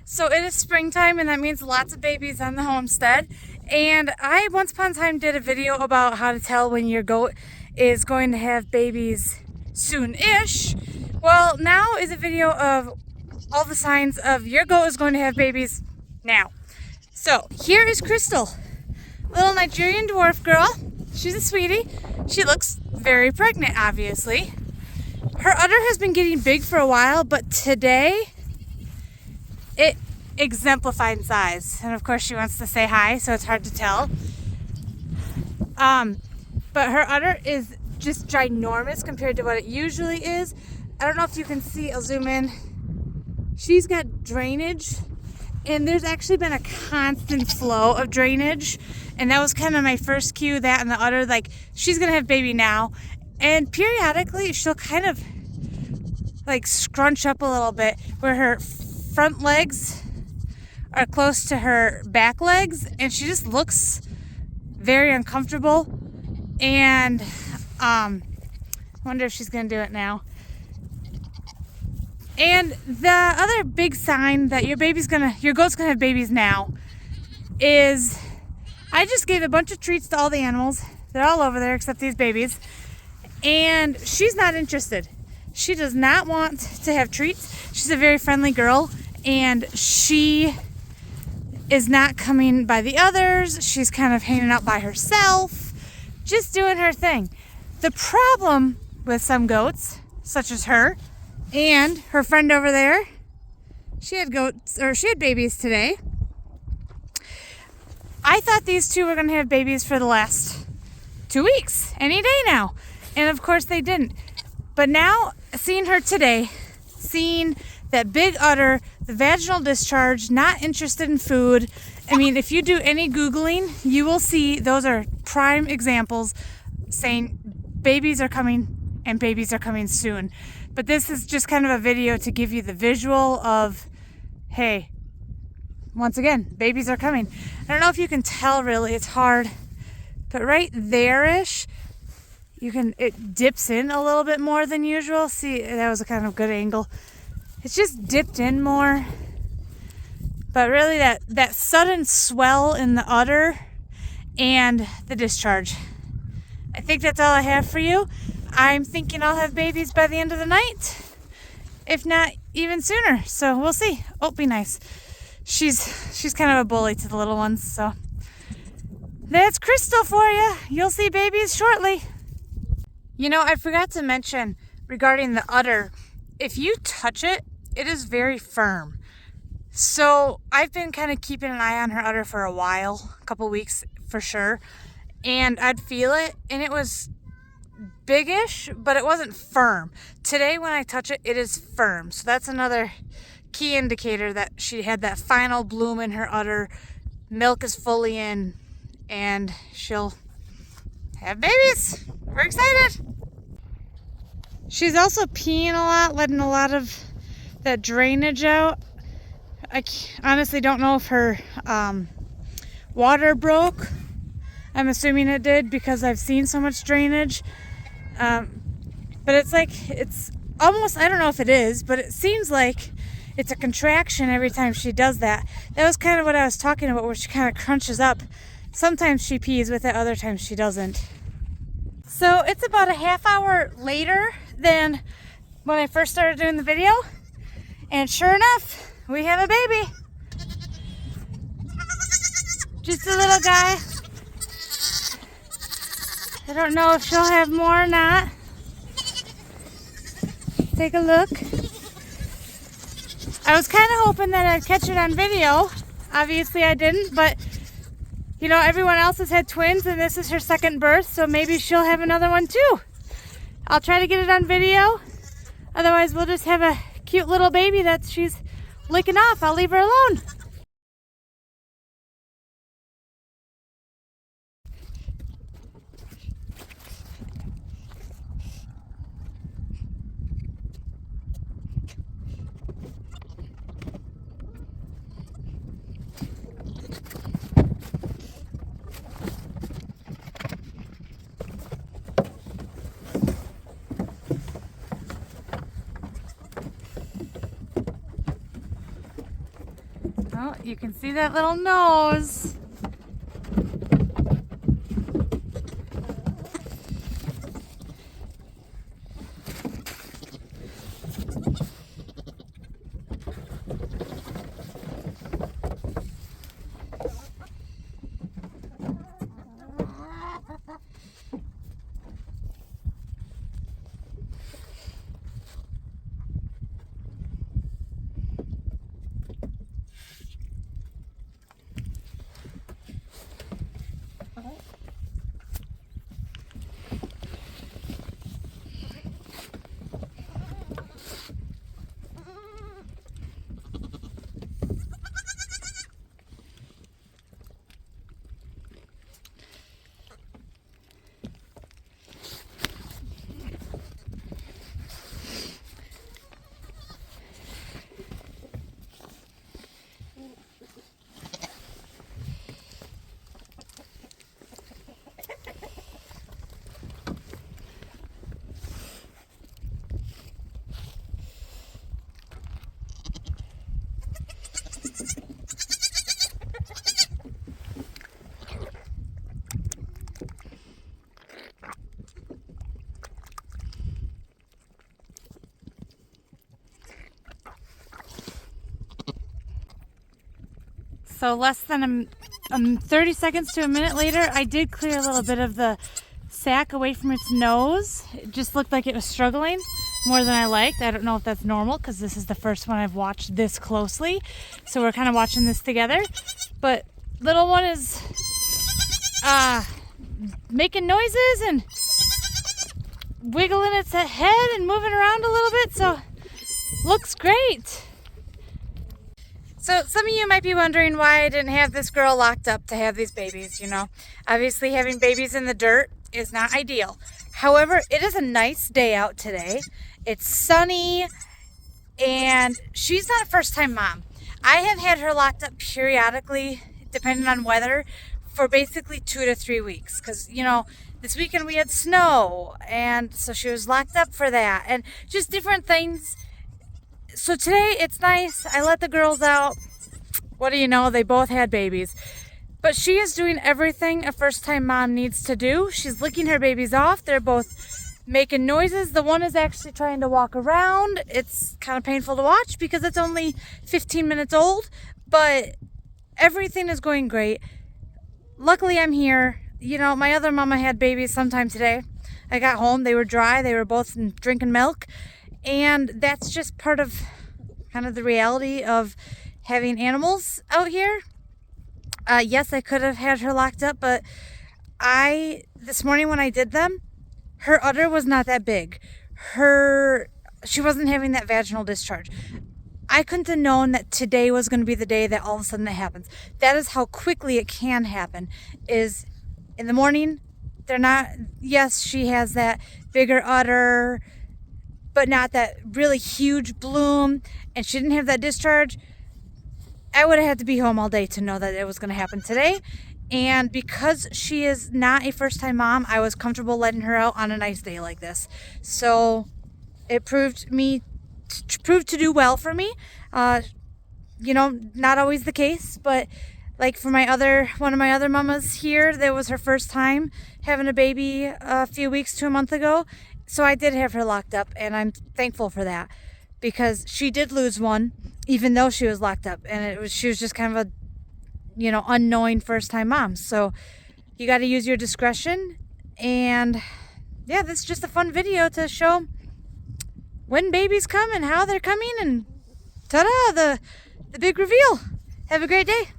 So it is springtime, and that means lots of babies on the homestead. And I once upon a time did a video about how to tell when your goat is going to have babies soon-ish. Well, now is a video of all the signs of your goat is going to have babies now. So here is Crystal, little Nigerian dwarf girl. She's a sweetie. She looks very pregnant, obviously. Her udder has been getting big for a while, but today it exemplified in size. And of course she wants to say hi, so it's hard to tell. But her udder is just ginormous compared to what it usually is. I don't know if you can see, I'll zoom in. She's got drainage, and there's actually been a constant flow of drainage. And that was kind of my first cue, that and the udder, like she's gonna have baby now. And periodically she'll kind of like scrunch up a little bit where her front legs are close to her back legs, and she just looks very uncomfortable. And I wonder if she's gonna do it now. And the other big sign that your goat's gonna have babies now is I just gave a bunch of treats to all the animals. They're all over there except these babies. And she's not interested. She does not want to have treats. She's a very friendly girl, and she is not coming by the others. She's kind of hanging out by herself, just doing her thing. The problem with some goats, such as her and her friend over there, she had babies today. I thought these two were going to have babies for the last 2 weeks, any day now. And of course they didn't. But now, seeing her today, seeing that big udder, the vaginal discharge, not interested in food. I mean, if you do any Googling, you will see those are prime examples saying babies are coming and babies are coming soon. But this is just kind of a video to give you the visual of, hey, once again, babies are coming. I don't know if you can tell really, it's hard, but right there-ish, it dips in a little bit more than usual. See, that was a kind of good angle. It's just dipped in more. But really that sudden swell in the udder and the discharge. I think that's all I have for you. I'm thinking I'll have babies by the end of the night, if not even sooner. So we'll see. Oh, be nice. She's kind of a bully to the little ones, so that's Crystal for you. You'll see babies shortly. You know, I forgot to mention regarding the udder, if you touch it, it is very firm. So I've been kind of keeping an eye on her udder for a while, a couple weeks for sure, and I'd feel it, and it was biggish, but it wasn't firm. Today when I touch it, it is firm. So that's another key indicator that she had that final bloom in her udder. Milk is fully in, and she'll have babies. We're excited. She's also peeing a lot, letting a lot of that drainage out. I honestly don't know if her water broke. I'm assuming it did because I've seen so much drainage. But it's almost, I don't know if it is, but it seems like it's a contraction every time she does that. That was kind of what I was talking about, where she kind of crunches up. Sometimes she pees with it, other times she doesn't. So it's about a half hour later than when I first started doing the video. And sure enough, we have a baby. Just a little guy. I don't know if she'll have more or not. Take a look. I was kind of hoping that I'd catch it on video. Obviously I didn't, but you know, everyone else has had twins and this is her second birth, so maybe she'll have another one too. I'll try to get it on video. Otherwise we'll just have a cute little baby that she's licking off. I'll leave her alone. Oh, you can see that little nose. So less than 30 seconds to a minute later, I did clear a little bit of the sack away from its nose. It just looked like it was struggling more than I liked. I don't know if that's normal because this is the first one I've watched this closely. So we're kind of watching this together. But little one is making noises and wiggling its head and moving around a little bit. So looks great. So some of you might be wondering why I didn't have this girl locked up to have these babies, you know. Obviously having babies in the dirt is not ideal. However, it is a nice day out today. It's sunny and she's not a first-time mom. I have had her locked up periodically, depending on weather, for basically 2 to 3 weeks. Because, you know, this weekend we had snow and so she was locked up for that and just different things. So today it's nice. I let the girls out. What do you know? They both had babies. But she is doing everything a first-time mom needs to do. She's licking her babies off. They're both making noises. The one is actually trying to walk around. It's kind of painful to watch because it's only 15 minutes old. But everything is going great. Luckily, I'm here. You know, my other mama had babies sometime today. I got home. They were dry. They were both drinking milk. And that's just part of kind of the reality of having animals out here. Yes, I could have had her locked up, but this morning when I did them, her udder was not that big. She wasn't having that vaginal discharge. I couldn't have known that today was going to be the day that all of a sudden that happens. That is how quickly it can happen, is in the morning, yes, she has that bigger udder, but not that really huge bloom, and she didn't have that discharge. I would have had to be home all day to know that it was going to happen today. And because she is not a first-time mom, I was comfortable letting her out on a nice day like this. So it proved to do well for me. You know, not always the case, but like for one of my other mamas here, that was her first time having a baby a few weeks to a month ago. So I did have her locked up, and I'm thankful for that because she did lose one, even though she was locked up, and she was just kind of a, you know, unknowing first-time mom. So you got to use your discretion, and yeah, this is just a fun video to show when babies come and how they're coming, and ta-da, the big reveal. Have a great day.